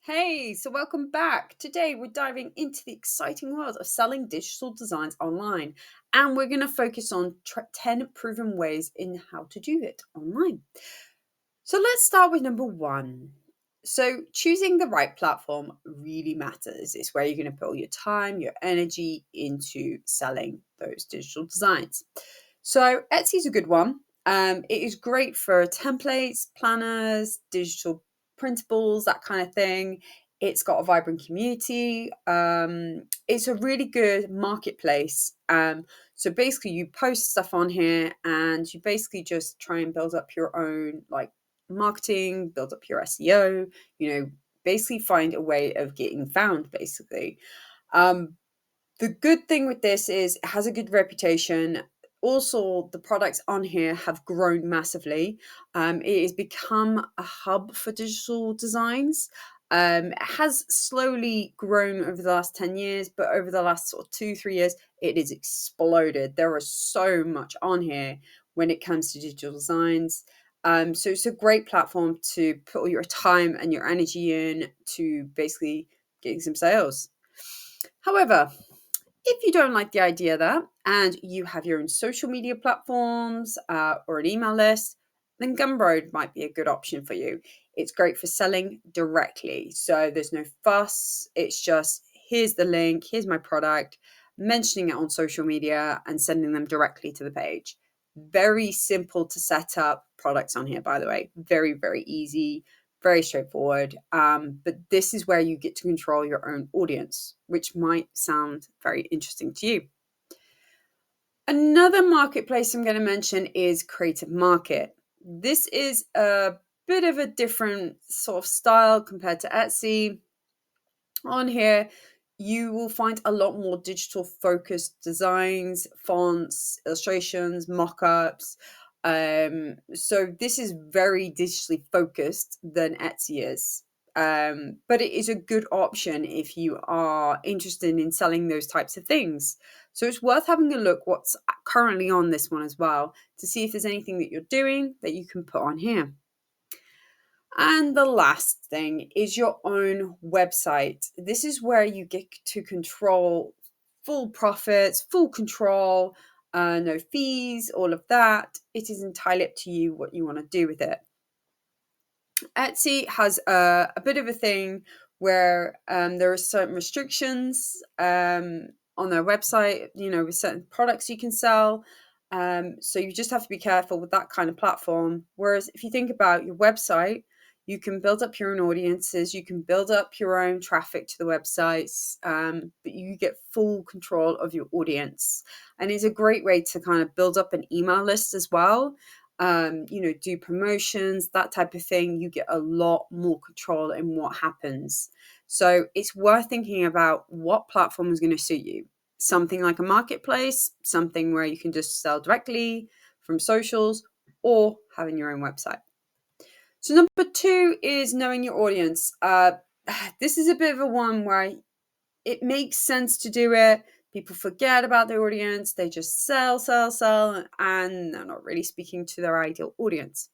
Hey, so welcome back. Today we're diving into the exciting world of selling digital designs online, and we're going to focus on 10 proven ways in how to do it online. So let's start with number one. So, choosing the right platform really matters. It's where you're going to put all your time, your energy into selling those digital designs. So, Etsy is a good one. It is great for templates, planners, digital printables, that kind of thing. It's got a vibrant community. It's a really good marketplace. So basically, you post stuff on here, and you basically just try and build up your own marketing, build up your SEO. Basically find a way of getting found. Basically, um, the good thing with this is it has a good reputation. Also, the products on here have grown massively. It has become a hub for digital designs. It has slowly grown over the last 10 years, but over the last sort of 2, 3 years, it has exploded. There is so much on here when it comes to digital designs. So it's a great platform to put all your time and your energy in to basically getting some sales. However, if you don't like the idea of that and you have your own social media platforms or an email list, then Gumroad might be a good option for you. It's great for selling directly. So there's no fuss. It's just here's the link, here's my product, mentioning it on social media and sending them directly to the page. Very simple to set up products on here, by the way. Very, very easy, very straightforward. But this is where you get to control your own audience, which might sound very interesting to you. Another marketplace I'm going to mention is Creative Market. This is a bit of a different sort of style compared to Etsy. On here, you will find a lot more digital focused designs, fonts, illustrations, mockups. So this is very digitally focused than Etsy is. But it is a good option if you are interested in selling those types of things. So it's worth having a look what's currently on this one as well to see if there's anything that you're doing that you can put on here. And the last thing is your own website. This is where you get to control full profits, full control, no fees, all of that. It is entirely up to you what you want to do with it. Etsy has a bit of a thing where there are certain restrictions on their website, with certain products you can sell. So you just have to be careful with that kind of platform. Whereas if you think about your website, you can build up your own audiences, you can build up your own traffic to the websites, but you get full control of your audience. And it's a great way to kind of build up an email list as well. Do promotions, that type of thing. You get a lot more control in what happens. So it's worth thinking about what platform is going to suit you. Something like a marketplace, something where you can just sell directly from socials, or having your own website. So number two is knowing your audience. This is a bit of a one where it makes sense to do it. People forget about their audience. They just sell, and they're not really speaking to their ideal audience.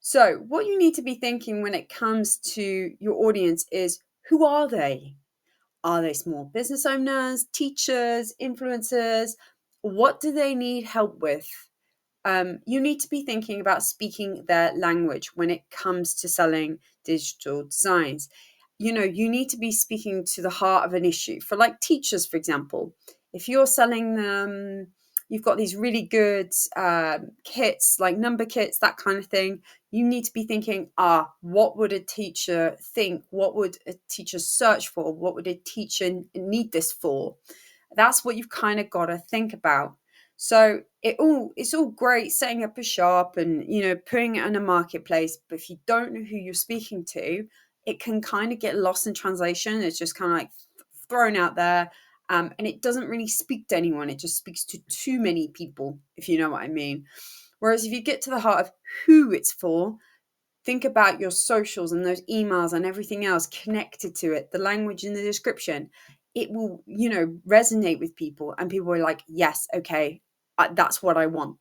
So what you need to be thinking when it comes to your audience is, who are they? Are they small business owners, teachers, influencers? What do they need help with? You need to be thinking about speaking their language when it comes to selling digital designs. You need to be speaking to the heart of an issue. For like teachers, for example, if you're selling them, you've got these really good kits, like number kits, that kind of thing. You need to be thinking, what would a teacher think? What would a teacher search for? What would a teacher need this for? That's what you've kind of got to think about. So it's all great setting up a shop and putting it on a marketplace, but if you don't know who you're speaking to, it can kind of get lost in translation. It's just kind of like thrown out there, and it doesn't really speak to anyone. It just speaks to too many people, if you know what I mean. Whereas if you get to the heart of who it's for, think about your socials and those emails and everything else connected to it, the language in the description. It will, resonate with people, and people are like, yes, okay, that's what I want.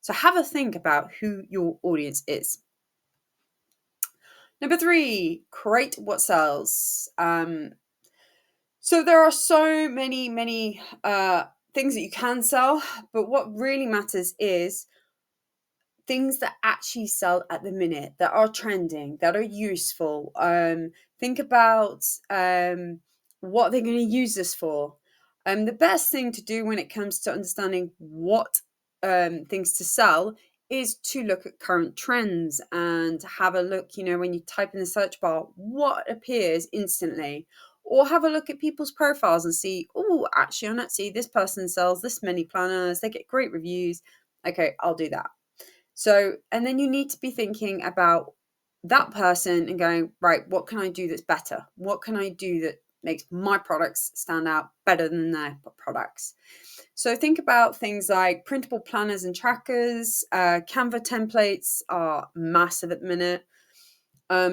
So have a think about who your audience is. Number three, create what sells. So there are so many things that you can sell, but what really matters is things that actually sell at the minute, that are trending, that are useful. Think about what they're going to use this for. The best thing to do when it comes to understanding what things to sell is to look at current trends and have a look, when you type in the search bar, what appears instantly. Or have a look at people's profiles and see, oh, actually on Etsy, this person sells this many planners, they get great reviews. Okay, I'll do that. So, and then you need to be thinking about that person and going, right, what can I do that's better? What can I do that makes my products stand out better than their products? So, think about things like printable planners and trackers. Canva templates are massive at the minute.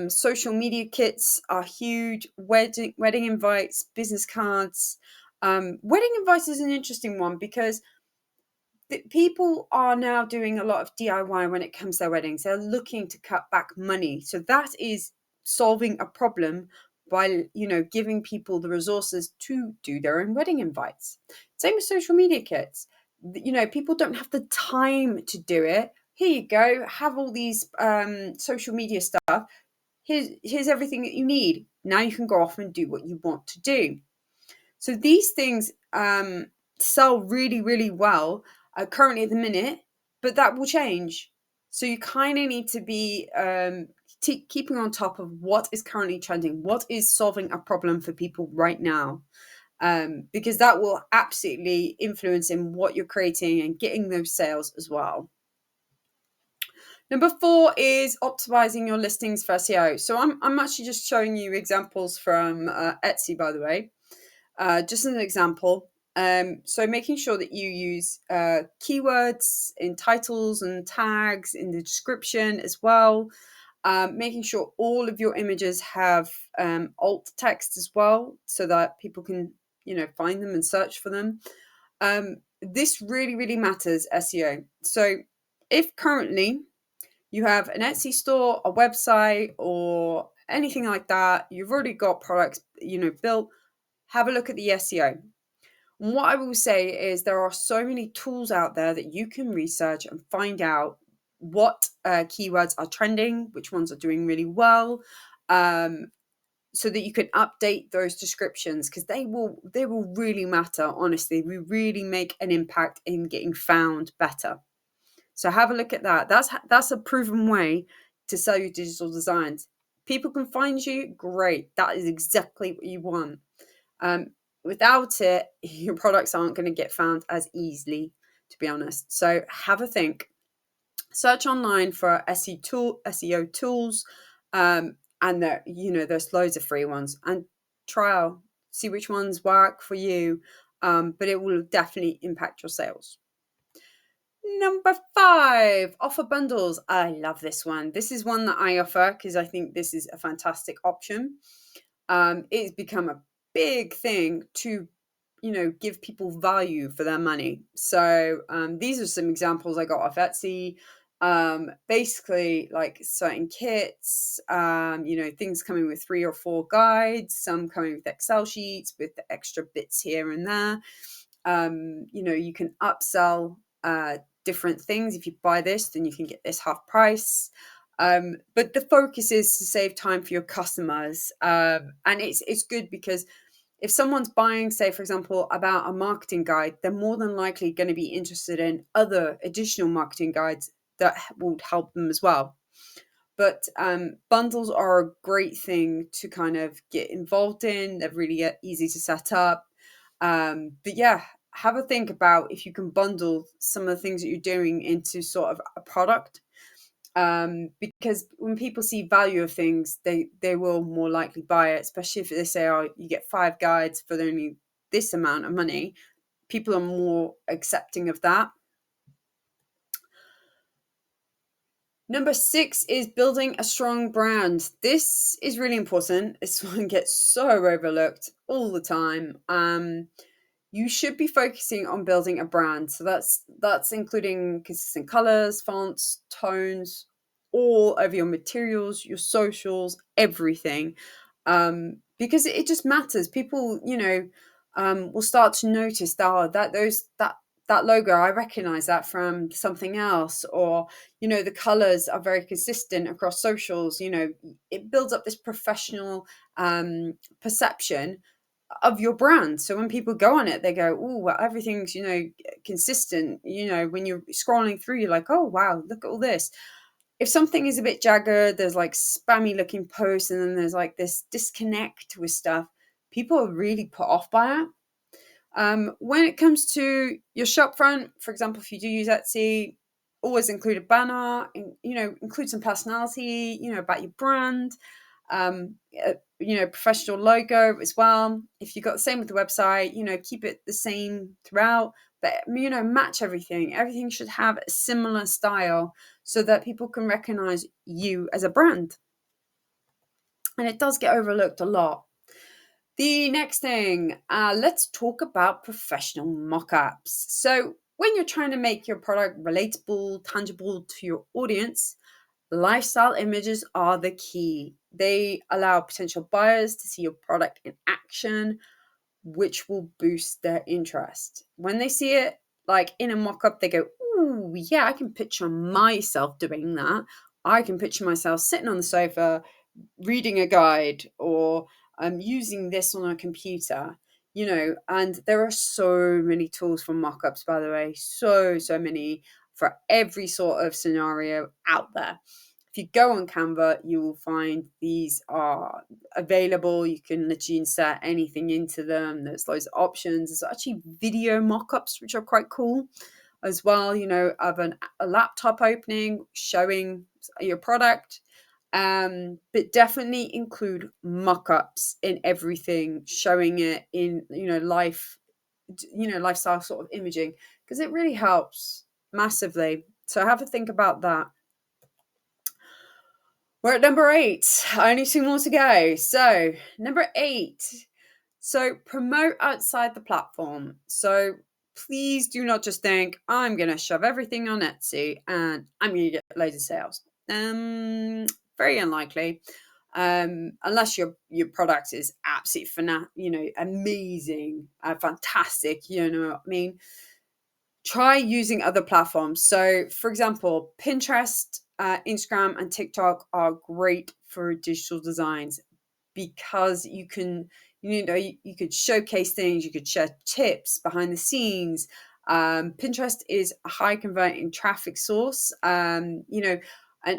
Social media kits are huge. Wedding invites, business cards. Wedding invites is an interesting one because people are now doing a lot of DIY when it comes to their weddings. They're looking to cut back money. So that is solving a problem by, giving people the resources to do their own wedding invites. Same with social media kits. People don't have the time to do it. Here you go, have all these social media stuff. Here's everything that you need. Now you can go off and do what you want to do. So these things sell really, really well currently at the minute, but that will change. So you kind of need to be keeping on top of what is currently trending, what is solving a problem for people right now, because that will absolutely influence in what you're creating and getting those sales as well. Number four is optimizing your listings for SEO. So I'm actually just showing you examples from Etsy, by the way. Just as an example, so making sure that you use keywords in titles and tags in the description as well. Making sure all of your images have alt text as well, so that people can find them and search for them. This really, really matters, SEO. So if currently you have an Etsy store, a website, or anything like that, you've already got products built, have a look at the SEO. And what I will say is there are so many tools out there that you can research and find out what keywords are trending, which ones are doing really well, so that you can update those descriptions, because they will really matter. Honestly, we really make an impact in getting found better. So have a look at that. That's a proven way to sell your digital designs. People can find you, great. That is exactly what you want. Without it, your products aren't going to get found as easily, to be honest. So have a think. Search online for SEO tools, and there's loads of free ones, and trial, see which ones work for you. But it will definitely impact your sales. Number five, offer bundles. I love this one. This is one that I offer because I think this is a fantastic option. It's become a big thing to give people value for their money. So these are some examples I got off Etsy. Basically like certain kits, things coming with 3 or 4 guides, some coming with Excel sheets with the extra bits here and there. You can upsell different things. If you buy this, then you can get this half price. But the focus is to save time for your customers. And it's good because if someone's buying, say, for example, about a marketing guide, they're more than likely going to be interested in other additional marketing guides that will help them as well. But bundles are a great thing to kind of get involved in. They're really easy to set up. But yeah, have a think about if you can bundle some of the things that you're doing into sort of a product. Because when people see value of things, they will more likely buy it, especially if they say, oh, you get 5 guides for only this amount of money. People are more accepting of that. Number 6 is building a strong brand. This is really important. This one gets so overlooked all the time. You should be focusing on building a brand. So that's including consistent colors, fonts, tones, all over your materials, your socials, everything, because it just matters. People, will start to notice that, oh, that logo, I recognize that from something else, or the colors are very consistent across socials. It builds up this professional perception of your brand. So when people go on it, they go, oh, well, everything's consistent. When you're scrolling through, you're like, oh wow, look at all this. If something is a bit jagged, there's like spammy looking posts, and then there's like this disconnect with stuff, people are really put off by it. When it comes to your shop front, for example, if you do use Etsy, always include a banner, include some personality, about your brand, professional logo as well. If you've got the same with the website, keep it the same throughout, but, match everything. Everything should have a similar style so that people can recognize you as a brand. And it does get overlooked a lot. The next thing, let's talk about professional mockups. So when you're trying to make your product relatable, tangible to your audience, lifestyle images are the key. They allow potential buyers to see your product in action, which will boost their interest. When they see it like in a mock-up, they go, ooh, yeah, I can picture myself doing that. I can picture myself sitting on the sofa, reading a guide, or using this on a computer, and there are so many tools for mock-ups, by the way, so many for every sort of scenario out there. If you go on Canva, you will find these are available. You can literally insert anything into them. There's loads of options. There's actually video mock-ups, which are quite cool as well, of a laptop opening, showing your product. But definitely include mock-ups in everything, showing it in, lifestyle sort of imaging, because it really helps massively. So have a think about that. We're at number 8. Only 2 more to go. So, number 8. So, promote outside the platform. So, please do not just think, I'm going to shove everything on Etsy and I'm going to get loads of sales. Very unlikely. Unless your product is absolutely amazing, fantastic, you know what I mean. Try using other platforms. So, for example, Pinterest, Instagram, and TikTok are great for digital designs because you can, you could showcase things, you could share tips behind the scenes. Pinterest is a high converting traffic source, and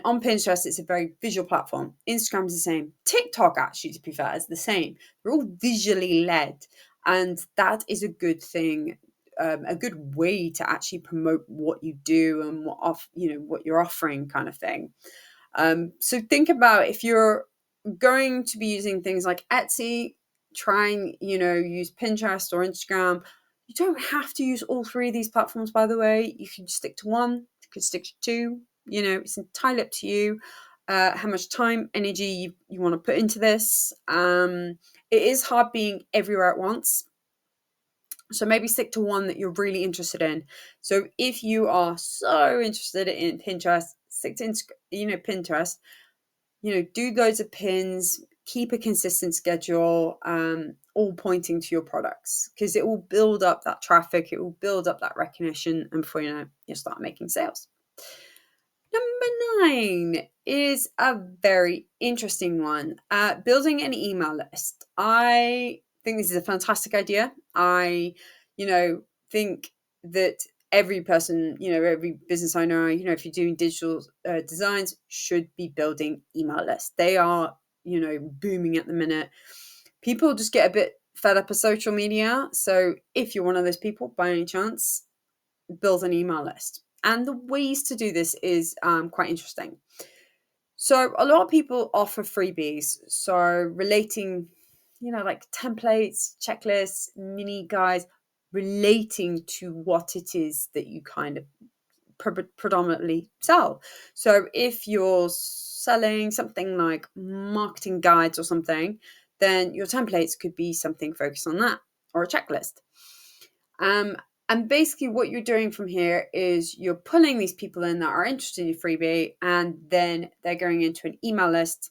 on Pinterest, it's a very visual platform. Instagram is the same. TikTok, actually, to be fair, is the same. They're all visually led, and that is a good thing. A good way to actually promote what you do and what you're offering, kind of thing. So think about, if you're going to be using things like Etsy, try and use Pinterest or Instagram. You don't have to use all 3 of these platforms, by the way. You can stick to one. You can stick to 2. It's entirely up to you. How much time, energy you want to put into this. It is hard being everywhere at once. So maybe stick to one that you're really interested in. So if you are so interested in Pinterest, stick to Pinterest. Do loads of pins, keep a consistent schedule, all pointing to your products, because it will build up that traffic, it will build up that recognition, and before you know it, you'll start making sales. Number 9 is a very interesting one. Building an email list. I think this is a fantastic idea. I, think that every person, every business owner, if you're doing digital designs, should be building email lists. They are, booming at the minute. People just get a bit fed up of social media. So if you're one of those people, by any chance, build an email list. And the ways to do this is quite interesting. So a lot of people offer freebies. So relating, like templates, checklists, mini guides, relating to what it is that you kind of predominantly sell. So if you're selling something like marketing guides or something, then your templates could be something focused on that, or a checklist. And basically, what you're doing from here is you're pulling these people in that are interested in your freebie, and then they're going into an email list.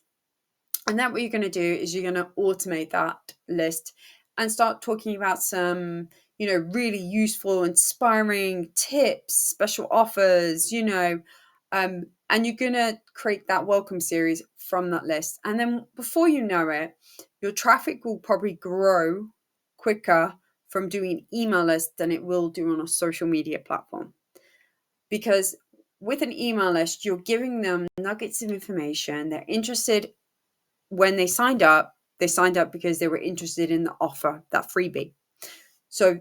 And then what you're going to do is you're going to automate that list and start talking about some, really useful, inspiring tips, special offers, and you're going to create that welcome series from that list. And then before you know it, your traffic will probably grow quicker from doing an email list than it will do on a social media platform. Because with an email list, you're giving them nuggets of information. They're interested. When they signed up because they were interested in the offer, that freebie. So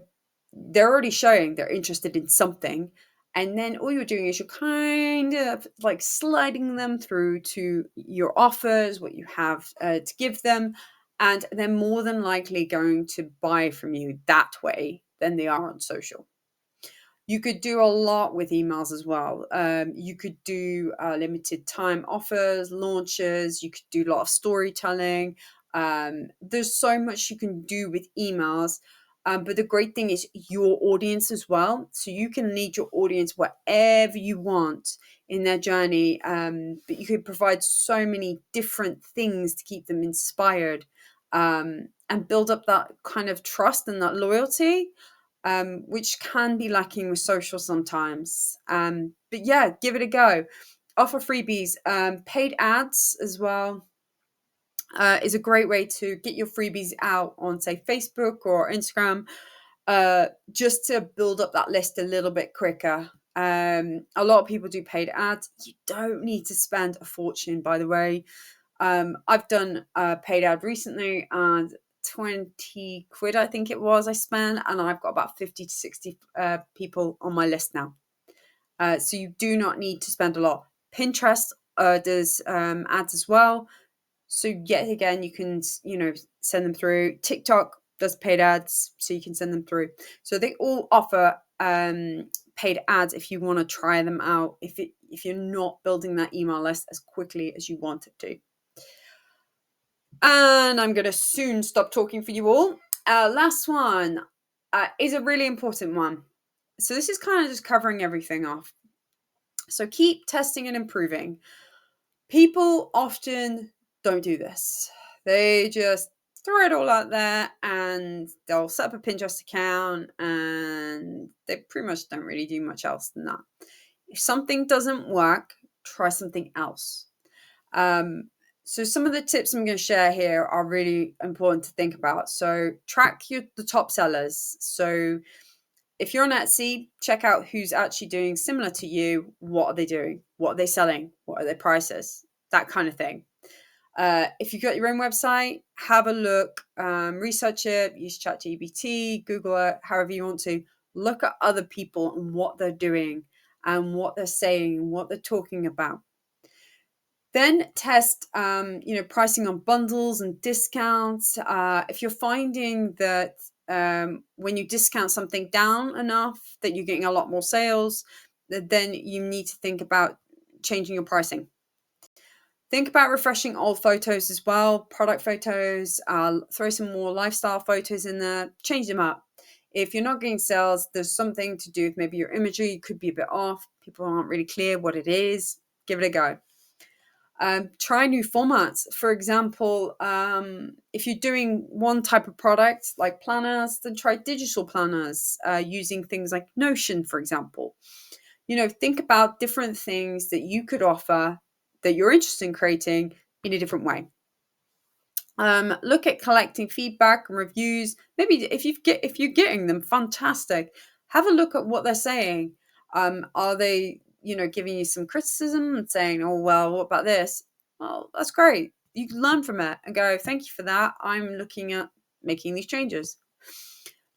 they're already showing they're interested in something. And then all you're doing is you're kind of like sliding them through to your offers, what you have to give them. And they're more than likely going to buy from you that way than they are on social. You could do a lot with emails as well. You could do limited time offers, launches. You could do a lot of storytelling. There's so much you can do with emails. But the great thing is your audience as well. So you can lead your audience wherever you want in their journey. But you could provide so many different things to keep them inspired, and build up that kind of trust and that loyalty, which can be lacking with social sometimes. But yeah, give it a go. Offer freebies. Paid ads as well is a great way to get your freebies out on, say, Facebook or Instagram, just to build up that list a little bit quicker. A lot of people do paid ads. You don't need to spend a fortune, by the way. I've done a paid ad recently, and 20 quid, I think it was, I spent, and I've got about 50 to 60 people on my list now. So you do not need to spend a lot. Pinterest does ads as well. So yet again, you can, send them through. TikTok does paid ads, so you can send them through. So they all offer paid ads if you want to try them out, if you're not building that email list as quickly as you want it to. And I'm going to soon stop talking for you all. Last one is a really important one. So this is kind of just covering everything off. So keep testing and improving. People often don't do this. They just throw it all out there, and they'll set up a Pinterest account, and they pretty much don't really do much else than that. If something doesn't work, try something else. So some of the tips I'm going to share here are really important to think about. So track the top sellers. So if you're on Etsy, check out who's actually doing similar to you. What are they doing? What are they selling? What are their prices? That kind of thing. If you've got your own website, have a look, research it, use ChatGPT, Google it, however you want to. Look at other people and what they're doing and what they're saying and what they're talking about. Then test, pricing on bundles and discounts. If you're finding that when you discount something down enough that you're getting a lot more sales, then you need to think about changing your pricing. Think about refreshing old photos as well, product photos, throw some more lifestyle photos in there, change them up. If you're not getting sales, there's something to do with maybe your imagery could be a bit off. People aren't really clear what it is. Give it a go. Try new formats. For example, if you're doing one type of product like planners, then try digital planners using things like Notion, for example. Think about different things that you could offer that you're interested in creating in a different way. Look at collecting feedback and reviews. Maybe if you're getting them, fantastic. Have a look at what they're saying. Are they, giving you some criticism and saying, "Oh well, what about this?" Well, that's great. You can learn from it and go, "Thank you for that. I'm looking at making these changes."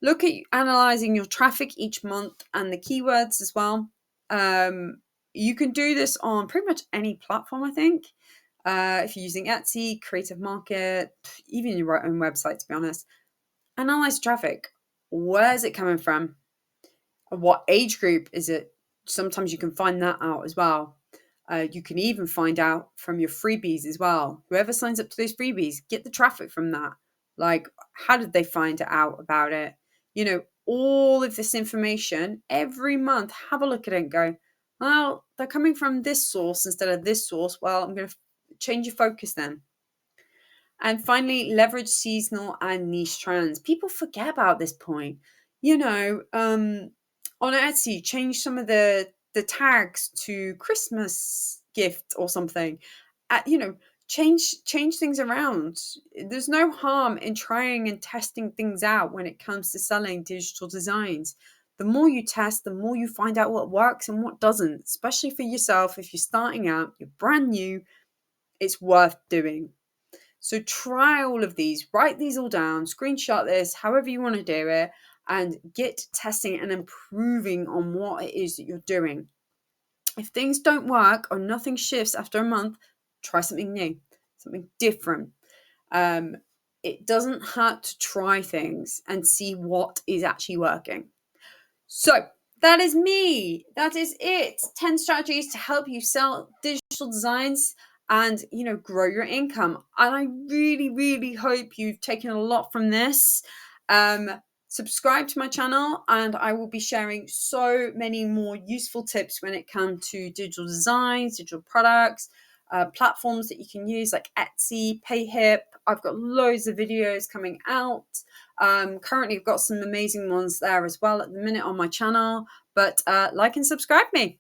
Look at analyzing your traffic each month and the keywords as well. You can do this on pretty much any platform, I think. If you're using Etsy, Creative Market, even your own website, to be honest. Analyze traffic. Where's it coming from? What age group is it? Sometimes you can find that out as well. You can even find out from your freebies as well. Whoever signs up to those freebies, get the traffic from that. Like, how did they find out about it? all of this information every month, have a look at it and go, well, they're coming from this source instead of this source. Well, I'm going to change your focus then. And finally, leverage seasonal and niche trends. People forget about this point. On Etsy, change some of the tags to Christmas gift or something. Change things around. There's no harm in trying and testing things out when it comes to selling digital designs. The more you test, the more you find out what works and what doesn't, especially for yourself. If you're starting out, you're brand new, it's worth doing. So try all of these, write these all down, screenshot this, however you want to do it, and get testing and improving on what it is that you're doing. If things don't work or nothing shifts after a month, try something new, something different. It doesn't hurt to try things and see what is actually working. So that is me. That is it. 10 strategies to help you sell digital designs and, grow your income. And I really, really hope you've taken a lot from this. Subscribe to my channel, and I will be sharing so many more useful tips when it comes to digital designs, digital products, platforms that you can use like Etsy, PayHip. I've got loads of videos coming out. Currently, I've got some amazing ones there as well at the minute on my channel. But like and subscribe me.